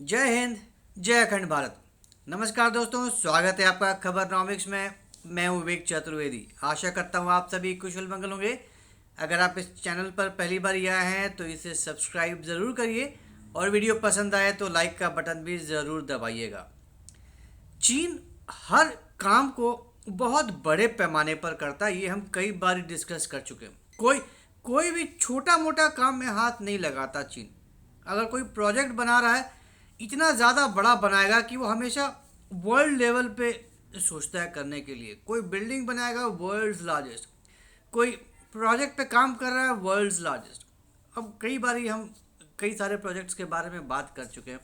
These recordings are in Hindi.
जय हिंद। जय अखंड भारत। नमस्कार दोस्तों, स्वागत है आपका खबरनॉमिक्स में। मैं हूं विवेक चतुर्वेदी। आशा करता हूं आप सभी कुशल मंगल होंगे। अगर आप इस चैनल पर पहली बार आए हैं तो इसे सब्सक्राइब ज़रूर करिए और वीडियो पसंद आए तो लाइक का बटन भी ज़रूर दबाइएगा। चीन हर काम को बहुत बड़े पैमाने पर करता है, ये हम कई बार डिस्कस कर चुके हैं। कोई कोई भी छोटा मोटा काम में हाथ नहीं लगाता चीन। अगर कोई प्रोजेक्ट बना रहा है, इतना ज़्यादा बड़ा बनाएगा कि वो हमेशा वर्ल्ड लेवल पे सोचता है करने के लिए। कोई बिल्डिंग बनाएगा वर्ल्ड्स लार्जेस्ट, कोई प्रोजेक्ट पे काम कर रहा है वर्ल्ड्स लार्जेस्ट। अब कई बार हम कई सारे प्रोजेक्ट्स के बारे में बात कर चुके हैं।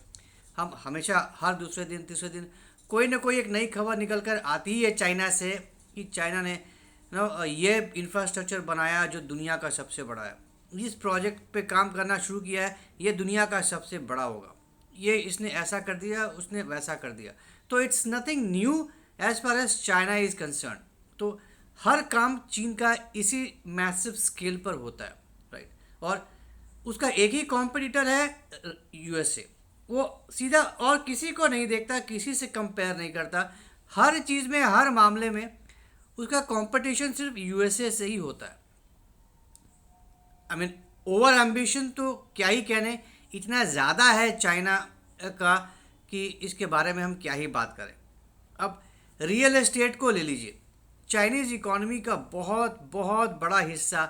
हम हमेशा हर दूसरे दिन तीसरे दिन कोई ना कोई एक नई खबर निकल कर आती ही है चाइना से कि चाइना ने ये इंफ्रास्ट्रक्चर बनाया जो दुनिया का सबसे बड़ा है। इस प्रोजेक्ट पे काम करना शुरू किया है, ये दुनिया का सबसे बड़ा होगा। ये इसने ऐसा कर दिया, उसने वैसा कर दिया। तो it's nothing new as far as China is concern. तो हर काम चीन का इसी मैसिव स्केल पर होता है, राइट। और उसका एक ही कॉम्पिटिटर है यूएसए। वो सीधा और किसी को नहीं देखता, किसी से कंपेयर नहीं करता। हर चीज़ में, हर मामले में उसका कंपटीशन सिर्फ यूएसए से ही होता है। आई मीन ओवर एम्बिशन तो क्या ही कहने, इतना ज़्यादा है चाइना का कि इसके बारे में हम क्या ही बात करें। अब रियल एस्टेट को ले लीजिए। चाइनीज़ इकॉनमी का बहुत बहुत बड़ा हिस्सा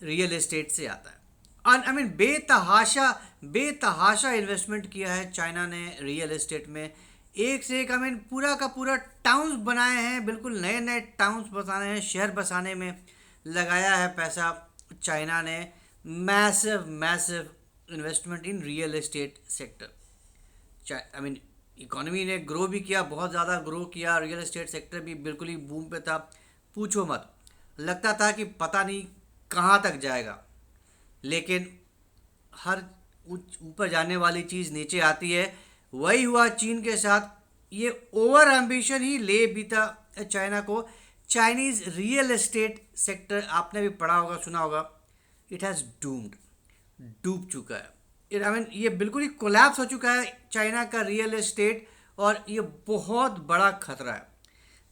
रियल एस्टेट से आता है। और आई मीन बेतहाशा बेतहाशा इन्वेस्टमेंट किया है चाइना ने रियल एस्टेट में। एक से एक आई मीन पूरा का पूरा टाउन्स बनाए हैं, बिल्कुल नए नए टाउन्स बसाने हैं, शहर बसाने में लगाया है पैसा चाइना ने। Massive massive investment in real estate sector. I mean economy ने ग्रो भी किया, बहुत ज़्यादा ग्रो किया। रियल एस्टेट सेक्टर भी बिल्कुल ही बूम पे था, पूछो मत। लगता था कि पता नहीं कहाँ तक जाएगा, लेकिन हर ऊपर जाने वाली चीज़ नीचे आती है। वही हुआ चीन के साथ। ये ओवर एम्बिशन ही ले बीता चाइना को। चाइनीज़ रियल एस्टेट सेक्टर आपने भी पढ़ा होगा, सुना होगा, इट हैज़ डूम्ड, डूब चुका है। आई मीन ये बिल्कुल ही कोलैप्स हो चुका है चाइना का रियल एस्टेट। और ये बहुत बड़ा खतरा है।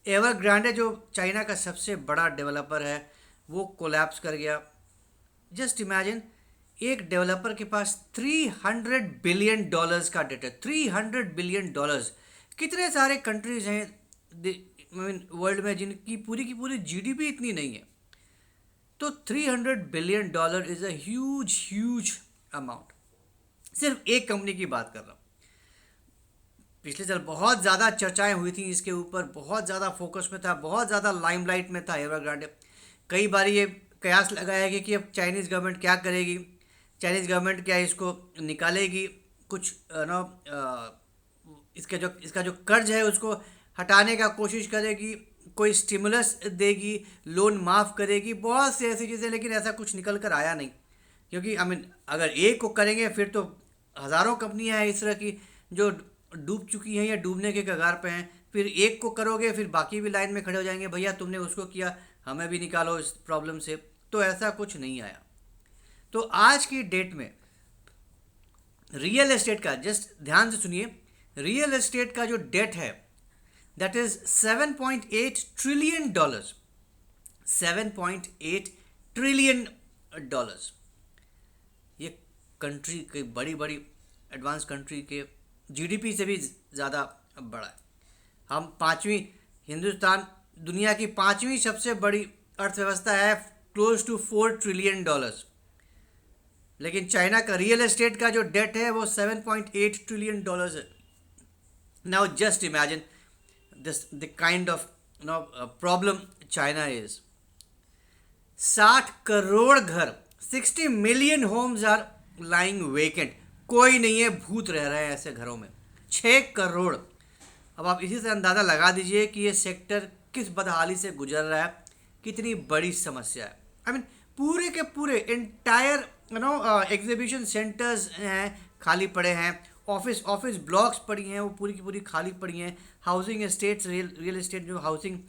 एवरग्रांडे जो चाइना का सबसे बड़ा डेवलपर है वो कोलैप्स कर गया। जस्ट इमेजिन, एक डेवलपर के पास $300 बिलियन का डेट है। $300 बिलियन। कितने सारे कंट्रीज हैं वर्ल्ड में जिनकी पूरी की पूरी जीडीपी इतनी नहीं है। तो $300 billion is a huge huge amount. सिर्फ एक कंपनी की बात कर रहा हूँ। पिछले साल बहुत ज़्यादा चर्चाएं हुई थी इसके ऊपर, बहुत ज़्यादा फोकस में था, बहुत ज़्यादा लाइमलाइट में था एवरग्रांडे। कई बार ये कयास लगाया गया कि अब चाइनीज़ गवर्नमेंट क्या करेगी, चाइनीज़ गवर्नमेंट क्या इसको निकालेगी, कुछ इसका जो कर्ज है उसको हटाने का कोशिश करेगी, कोई स्टिमुलस देगी, लोन माफ़ करेगी, बहुत सी ऐसी चीज़ें। लेकिन ऐसा कुछ निकल कर आया नहीं, क्योंकि आई मीन अगर एक को करेंगे फिर तो हज़ारों कंपनियां हैं इस तरह की जो डूब चुकी हैं या डूबने के कगार पे हैं। फिर एक को करोगे फिर बाकी भी लाइन में खड़े हो जाएंगे, भैया तुमने उसको किया, हमें भी निकालो इस प्रॉब्लम से। तो ऐसा कुछ नहीं आया। तो आज की डेट में रियल एस्टेट का, जस्ट ध्यान से सुनिए, रियल एस्टेट का जो डेट है दैट इज $7.8 ट्रिलियन। $7.8 ट्रिलियन। ये कंट्री के बड़ी बड़ी एडवांस कंट्री के जीडीपी से भी ज़्यादा बड़ा है। हम पाँचवीं, हिंदुस्तान दुनिया की पाँचवीं सबसे बड़ी अर्थव्यवस्था है, क्लोज टू $4 ट्रिलियन। लेकिन चाइना का रियल एस्टेट का जो डेट है वो $7.8 ट्रिलियन है। Now just imagine this the kind of problem China is. 60 crore घर, 60 million Holmes are lying vacant. कोई नहीं है, भूत रह रहे हैं ऐसे घरों में। 6 करोड़। अब आप इसी से अंदाज़ा लगा दीजिए कि ये सेक्टर किस बदहाली से गुजर रहा है, कितनी बड़ी समस्या है। आई मीन पूरे के पूरे एंटायर एग्जीबिशन सेंटर्स हैं, खाली पड़े हैं। ऑफिस ऑफिस ब्लॉक्स पड़ी हैं, वो पूरी की पूरी खाली पड़ी हैं। हाउसिंग एस्टेट्स, रियल एस्टेट जो हाउसिंग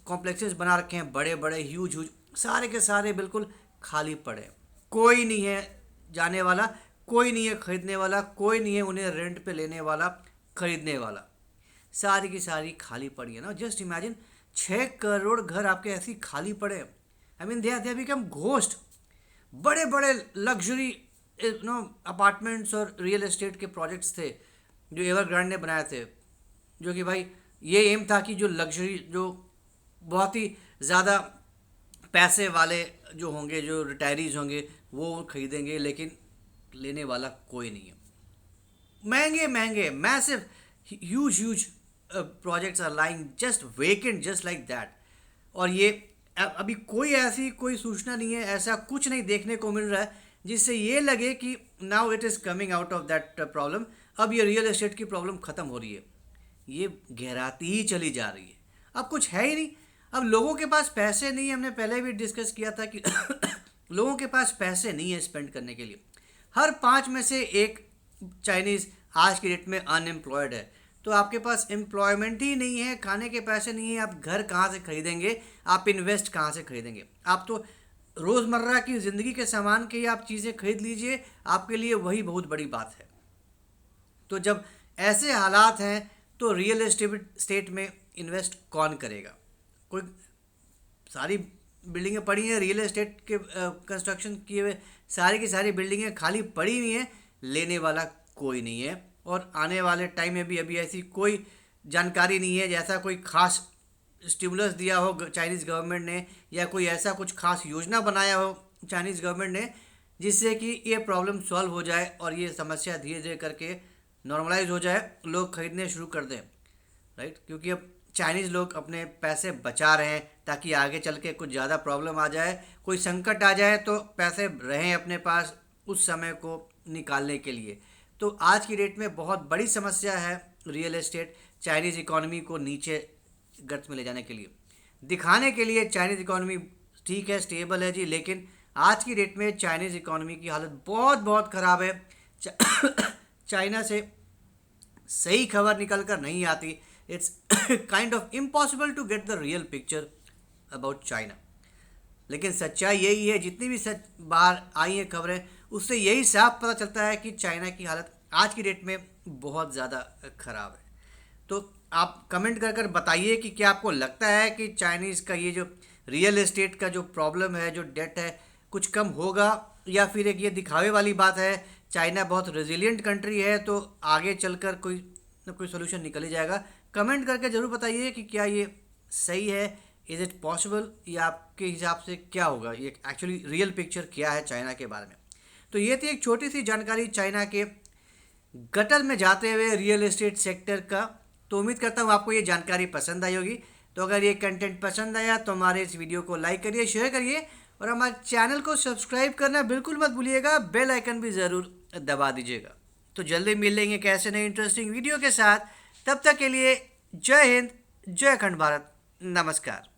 कॉम्प्लेक्सेस बना रखे हैं बड़े बड़े ह्यूज ह्यूज, सारे के सारे बिल्कुल खाली पड़े। कोई नहीं है जाने वाला, कोई नहीं है खरीदने वाला, कोई नहीं है उन्हें रेंट पे लेने वाला, खरीदने वाला। सारी की सारी खाली पड़ी है ना। जस्ट इमेजिन 6 करोड़ घर आपके ऐसे ही खाली पड़े। I mean they become ghost. बड़े बड़े लग्जरी अपार्टमेंट्स और रियल एस्टेट के प्रोजेक्ट्स थे जो एवरग्रांड ने बनाए थे, जो कि भाई ये एम था कि जो लग्जरी, जो बहुत ही ज़्यादा पैसे वाले जो होंगे, जो रिटायरीज होंगे, वो खरीदेंगे, लेकिन लेने वाला कोई नहीं है। महंगे महंगे massive huge huge projects are lying just vacant just like that. और ये अभी कोई ऐसी कोई सूचना नहीं है, ऐसा कुछ नहीं देखने को मिल रहा है जिससे ये लगे कि now it is coming out of that problem, अब ये रियल एस्टेट की प्रॉब्लम ख़त्म हो रही है। ये गहराती ही चली जा रही है, अब कुछ है ही नहीं। अब लोगों के पास पैसे नहीं है, हमने पहले भी डिस्कस किया था कि लोगों के पास पैसे नहीं है स्पेंड करने के लिए। हर 5 में से एक चाइनीज़ आज की डेट में अनएम्प्लॉयड है। तो आपके पास एम्प्लॉयमेंट ही नहीं है, खाने के पैसे नहीं है, आप घर कहाँ से खरीदेंगे, आप इन्वेस्ट कहाँ से खरीदेंगे? आप तो रोज़मर्रा की ज़िंदगी के सामान के ही आप चीज़ें खरीद लीजिए, आपके लिए वही बहुत बड़ी बात है। तो जब ऐसे हालात हैं तो रियल एस्टेट में इन्वेस्ट कौन करेगा? कोई सारी बिल्डिंगें पड़ी हैं रियल एस्टेट के कंस्ट्रक्शन किए हुए, सारी की सारी बिल्डिंगें खाली पड़ी हुई हैं, लेने वाला कोई नहीं है। और आने वाले टाइम में भी अभी ऐसी कोई जानकारी नहीं है जैसा कोई खास स्टिमुलस दिया हो चाइनीज़ गवर्नमेंट ने, या कोई ऐसा कुछ खास योजना बनाया हो चाइनीज़ गवर्नमेंट ने जिससे कि ये प्रॉब्लम सॉल्व हो जाए और ये समस्या धीरे धीरे करके नॉर्मलाइज हो जाए, लोग खरीदने शुरू कर दें, राइट? क्योंकि अब चाइनीज़ लोग अपने पैसे बचा रहे हैं ताकि आगे चल के कुछ ज़्यादा प्रॉब्लम आ जाए, कोई संकट आ जाए तो पैसे रहें अपने पास उस समय को निकालने के लिए। तो आज की डेट में बहुत बड़ी समस्या है रियल एस्टेट, चाइनीज़ इकॉनमी को नीचे गर्त में ले जाने के लिए, दिखाने के लिए चाइनीज़ इकॉनमी ठीक है, स्टेबल है जी, लेकिन आज की डेट में चाइनीज़ इकॉनमी की हालत बहुत बहुत ख़राब है। चाइना से सही खबर निकल कर नहीं आती। It's kind of impossible to get the real picture about China. लेकिन सच्चाई यही है, जितनी भी सच बाहर आई हैं खबरें, उससे यही साफ पता चलता है कि चाइना की हालत आज की डेट में बहुत ज़्यादा ख़राब है। तो आप कमेंट कर कर बताइए कि क्या आपको लगता है कि चाइनीज़ का ये जो रियल एस्टेट का जो प्रॉब्लम है, जो डेट है, कुछ कम होगा, या फिर एक ये दिखावे वाली बात है, चाइना बहुत रेजिलियंट कंट्री है तो आगे चलकर कोई ना कोई सोल्यूशन निकल ही जाएगा। कमेंट करके ज़रूर बताइए कि क्या ये सही है, इज़ इट पॉसिबल, या आपके हिसाब से क्या होगा, ये एक्चुअली रियल पिक्चर क्या है चाइना के बारे में। तो ये थी एक छोटी सी जानकारी चाइना के गटर में जाते हुए रियल एस्टेट सेक्टर का। तो उम्मीद करता हूँ आपको ये जानकारी पसंद आई होगी। तो अगर ये कंटेंट पसंद आया तो हमारे इस वीडियो को लाइक करिए, शेयर करिए, और हमारे चैनल को सब्सक्राइब करना बिल्कुल मत भूलिएगा, बेल आइकन भी ज़रूर दबा दीजिएगा। तो जल्दी मिल लेंगे कैसे नए इंटरेस्टिंग वीडियो के साथ। तब तक के लिए जय हिंद, जय अखंड भारत, नमस्कार।